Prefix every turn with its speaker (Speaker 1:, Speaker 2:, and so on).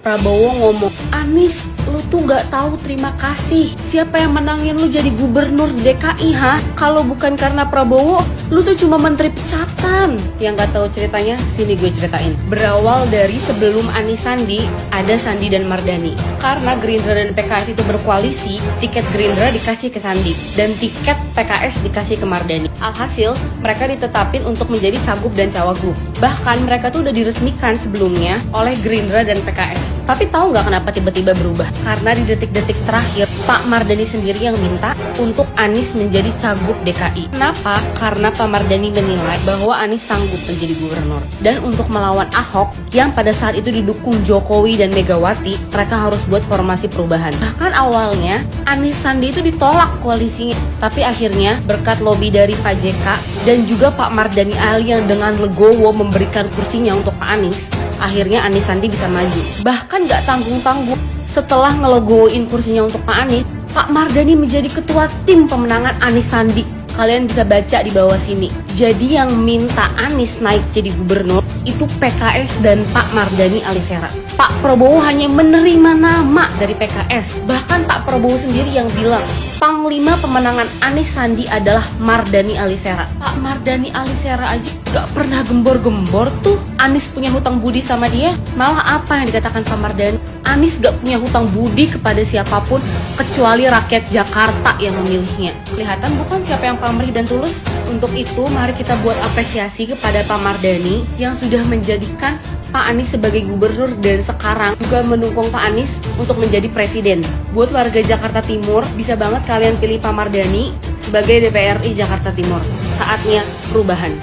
Speaker 1: Prabowo ngomong, Anies, lu tuh gak tahu terima kasih. Siapa yang menangin lu jadi gubernur DKI, ha? Kalau bukan karena Prabowo, lu tuh cuma menteri pecatan. Yang gak tahu ceritanya, sini gue ceritain. Berawal dari sebelum Anies Sandi, ada Sandi dan Mardani. Karena Gerindra dan PKS itu berkoalisi, tiket Gerindra dikasih ke Sandi dan tiket PKS dikasih ke Mardani. Alhasil, mereka ditetapin untuk menjadi cagup dan cawagup. Bahkan mereka tuh udah diresmikan sebelumnya oleh Gerindra dan PKS. Tapi tahu nggak kenapa tiba-tiba berubah? Karena di detik-detik terakhir, Pak Mardani sendiri yang minta untuk Anies menjadi cagup DKI. Kenapa? Karena Pak Mardani menilai bahwa Anies sanggup menjadi gubernur. Dan untuk melawan Ahok, yang pada saat itu didukung Jokowi dan Megawati, mereka harus buat formasi perubahan. Bahkan awalnya, Anies Sandi itu ditolak koalisinya. Tapi akhirnya, berkat lobby dari Pak JK dan juga Pak Mardani Ali yang dengan legowo memberikan kursinya untuk Pak Anies, akhirnya Anies Sandi bisa maju. Bahkan gak tanggung-tanggung, setelah ngelogoin kursinya untuk Pak Anies, Pak Mardani menjadi ketua tim pemenangan Anies Sandi. Kalian bisa baca di bawah sini. Jadi yang minta Anies naik jadi gubernur itu PKS dan Pak Mardani Alisera. Pak Prabowo hanya menerima nama dari PKS. Bahkan Pak Prabowo sendiri yang bilang Panglima pemenangan Anies Sandi adalah Mardani Alisera. Pak Mardani Alisera aja gak pernah gembor-gembor tuh Anies punya hutang budi sama dia. Malah apa yang dikatakan Pak Mardani? Anies gak punya hutang budi kepada siapapun kecuali rakyat Jakarta yang memilihnya. Kelihatan bukan siapa yang pamrih dan tulus? Untuk itu mari kita buat apresiasi kepada Pak Mardani yang sudah menjadikan Pak Anies sebagai gubernur dan sekarang juga mendukung Pak Anies untuk menjadi presiden. Buat warga Jakarta Timur, bisa banget kalian pilih Pak Mardani sebagai DPRI Jakarta Timur. Saatnya perubahan.